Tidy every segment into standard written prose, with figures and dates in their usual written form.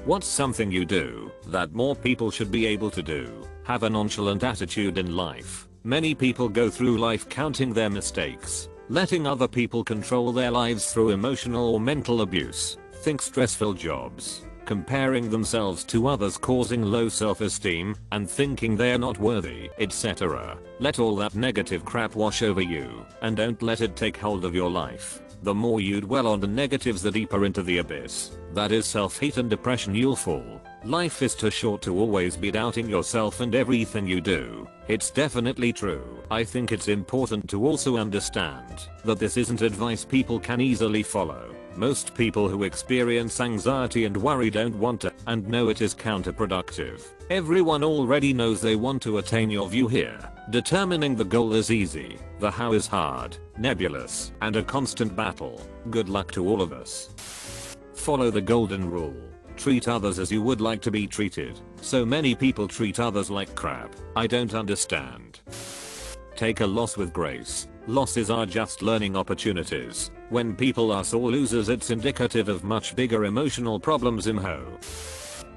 What's something you do that more people should be able to do? Have a nonchalant attitude in life. Many people go through life counting their mistakes, letting other people control their lives through emotional or mental abuse, think stressful jobs, comparing themselves to others, causing low self-esteem and thinking they're not worthy, etc. Let all that negative crap wash over you and don't let it take hold of your life. The more you dwell on the negatives, the deeper into the abyss, that is self-hate and depression, you'll fall. Life is too short to always be doubting yourself and everything you do. It's definitely true. I think it's important to also understand that this isn't advice people can easily follow. Most people who experience anxiety and worry don't want to and know it is counterproductive. Everyone already knows they want to attain your view here. Determining the goal is easy. The how is hard, nebulous, and a constant battle. Good luck to all of us. Follow the golden rule. Treat others as you would like to be treated. So many people treat others like crap. I don't understand. Take a loss with grace. Losses are just learning opportunities. When people are sore losers, it's indicative of much bigger emotional problems imho.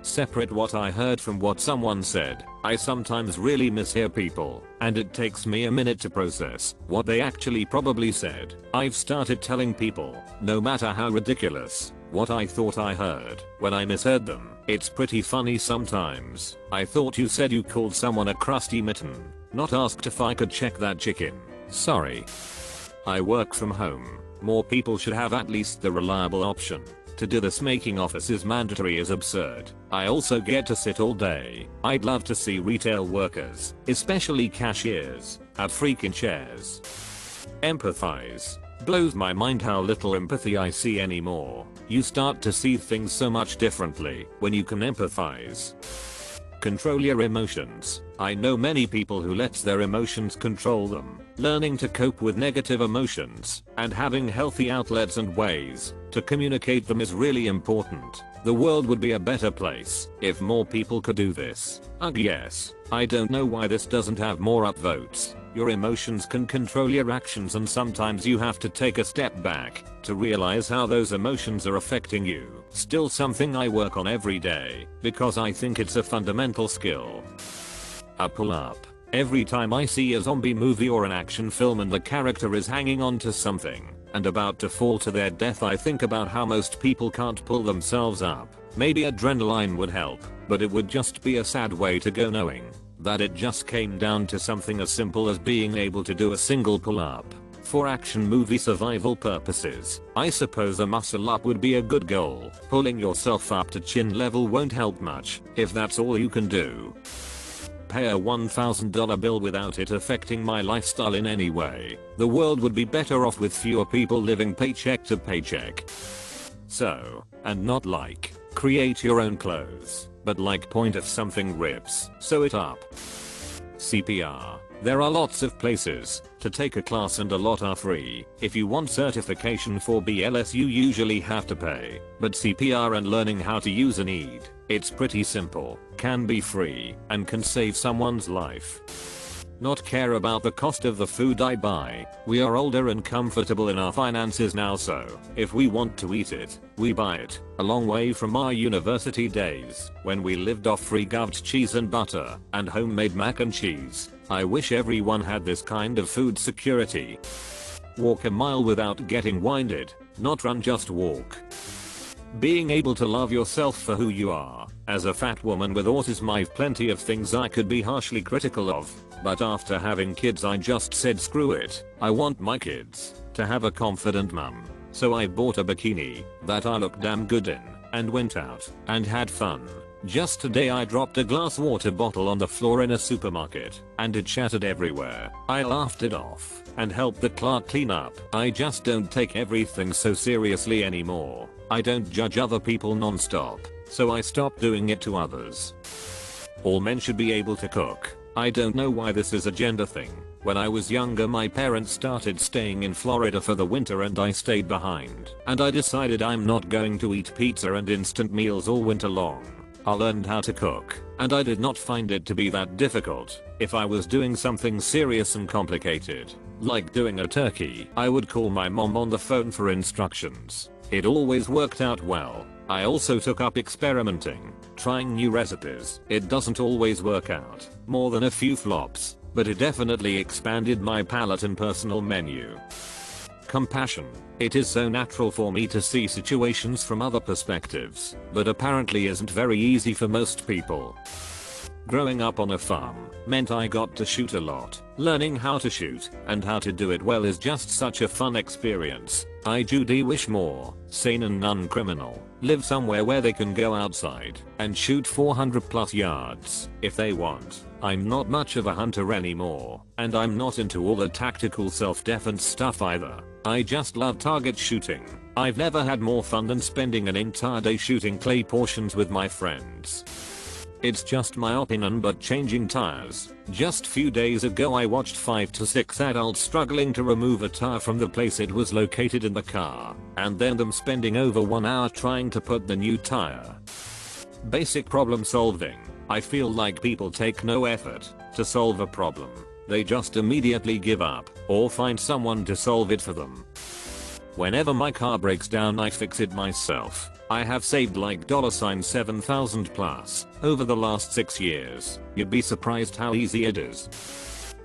Separate what I heard from what someone said. I sometimes really mishear people, and it takes me a minute to process what they actually probably said. I've started telling people, no matter how ridiculous, what I thought I heard when I misheard them. It's pretty funny sometimes. I thought you said you called someone a crusty mitten, not asked if I could check that chicken. Sorry. I work from home. More people should have at least the reliable option. To do this, making offices mandatory is absurd. I also get to sit all day. I'd love to see retail workers, especially cashiers, have freaking chairs. Empathize. Blows my mind how little empathy I see anymore. You start to see things so much differently when you can empathize. Control your emotions. I know many people who let their emotions control them. Learning to cope with negative emotions and having healthy outlets and ways to communicate them is really important. The world would be a better place if more people could do this. Ugh, yes. I don't know why this doesn't have more upvotes. Your emotions can control your actions, and sometimes you have to take a step back to realize how those emotions are affecting you. Still something I work on every day because I think it's a fundamental skill. A pull-up. Every time I see a zombie movie or an action film and the character is hanging on to something and about to fall to their death, I think about how most people can't pull themselves up. Maybe adrenaline would help, but it would just be a sad way to go knowing that it just came down to something as simple as being able to do a single pull-up. For action movie survival purposes, I suppose a muscle up would be a good goal. Pulling yourself up to chin level won't help much if that's all you can do. Pay a $1,000 bill without it affecting my lifestyle in any way. The world would be better off with fewer people living paycheck to paycheck. So, and not like, create your own clothes, but like point if something rips, sew it up. CPR. There are lots of places to take a class and a lot are free. If you want certification for BLS, you usually have to pay, but CPR and learning how to use an ED, it's pretty simple, can be free, and can save someone's life. Not care about the cost of the food I buy. We are older and comfortable in our finances now, so if we want to eat it, we buy it. A long way from our university days when we lived off free govt cheese and butter and homemade mac and cheese. I wish everyone had this kind of food security. Walk a mile without getting winded, not run, just walk. Being able to love yourself for who you are. As a fat woman with autism, I've plenty of things I could be harshly critical of, but after having kids I just said screw it. I want my kids to have a confident mum. So I bought a bikini that I look damn good in and went out and had fun. Just today I dropped a glass water bottle on the floor in a supermarket and it shattered everywhere. I laughed it off and helped the clerk clean up. I just don't take everything so seriously anymore. I don't judge other people non-stop, so I stopped doing it to others. All men should be able to cook. I don't know why this is a gender thing. When I was younger, my parents started staying in Florida for the winter and I stayed behind. And I decided I'm not going to eat pizza and instant meals all winter long. I learned how to cook, and I did not find it to be that difficult. If I was doing something serious and complicated, like doing a turkey, I would call my mom on the phone for instructions. It always worked out well. I also took up experimenting, trying new recipes. It doesn't always work out, more than a few flops, but it definitely expanded my palate and personal menu. Compassion. It is so natural for me to see situations from other perspectives, but apparently isn't very easy for most people. Growing up on a farm meant I got to shoot a lot. Learning how to shoot and how to do it well is just such a fun experience. I do wish more sane and non-criminal live somewhere where they can go outside and shoot 400 plus yards if they want. I'm not much of a hunter anymore, and I'm not into all the tactical self-defense stuff either. I just love target shooting. I've never had more fun than spending an entire day shooting clay portions with my friends. It's just my opinion, but changing tires. Just few days ago I watched 5 to 6 adults struggling to remove a tire from the place it was located in the car, and then them spending over 1 hour trying to put the new tire. Basic problem solving. I feel like people take no effort to solve a problem. They just immediately give up or find someone to solve it for them. Whenever my car breaks down I fix it myself. I have saved like $7,000 plus over the last 6 years. You'd be surprised how easy it is.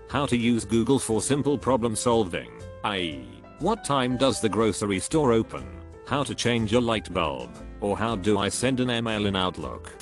How to use Google for simple problem solving, i.e. what time does the grocery store open? How to change a light bulb? Or how do I send an email in Outlook?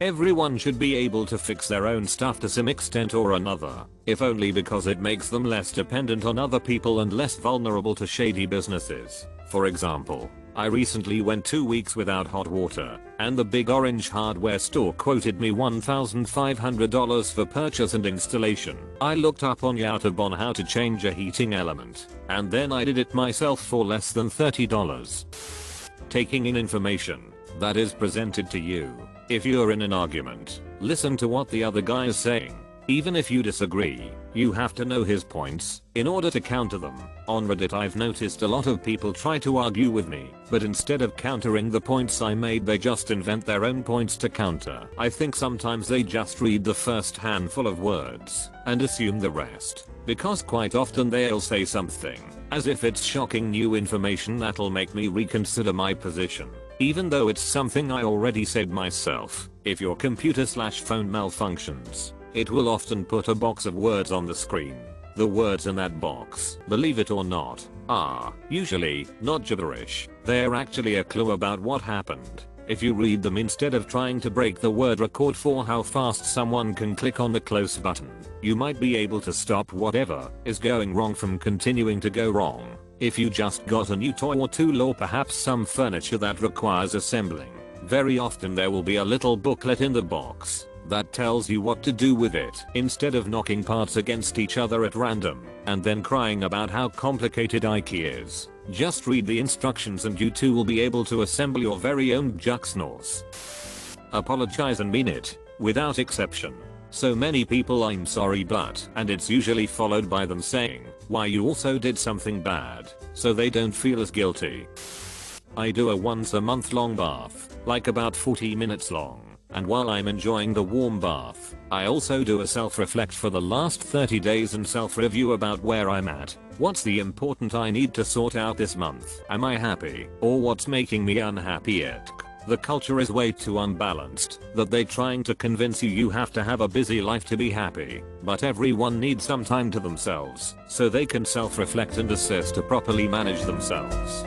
Everyone should be able to fix their own stuff to some extent or another, if only because it makes them less dependent on other people and less vulnerable to shady businesses. For example, I recently went 2 weeks without hot water, and the big orange hardware store quoted me $1,500 for purchase and installation. I looked up on YouTube on how to change a heating element, and then I did it myself for less than $30. Taking in information that is presented to you. If you're in an argument, listen to what the other guy is saying. Even if you disagree, you have to know his points in order to counter them. On Reddit I've noticed a lot of people try to argue with me, but instead of countering the points I made they just invent their own points to counter. I think sometimes they just read the first handful of words and assume the rest, because quite often they'll say something as if it's shocking new information that'll make me reconsider my position, even though it's something I already said myself. If your computer/phone malfunctions, it will often put a box of words on the screen. The words in that box, believe it or not, are usually not gibberish. They're actually a clue about what happened. If you read them instead of trying to break the word record for how fast someone can click on the close button, you might be able to stop whatever is going wrong from continuing to go wrong. If you just got a new toy or tool or perhaps some furniture that requires assembling, very often there will be a little booklet in the box that tells you what to do with it, instead of knocking parts against each other at random and then crying about how complicated IKEA is. Just read the instructions and you too will be able to assemble your very own Juxnos. Apologize and mean it, without exception. So many people I'm sorry but, and it's usually followed by them saying why you also did something bad, so they don't feel as guilty. I do a once a month long bath, like about 40 minutes long. And while I'm enjoying the warm bath, I also do a self-reflect for the last 30 days and self-review about where I'm at. What's the important I need to sort out this month? Am I happy? Or what's making me unhappy yet? The culture is way too unbalanced that they're trying to convince you have to have a busy life to be happy, but everyone needs some time to themselves so they can self-reflect and assess to properly manage themselves.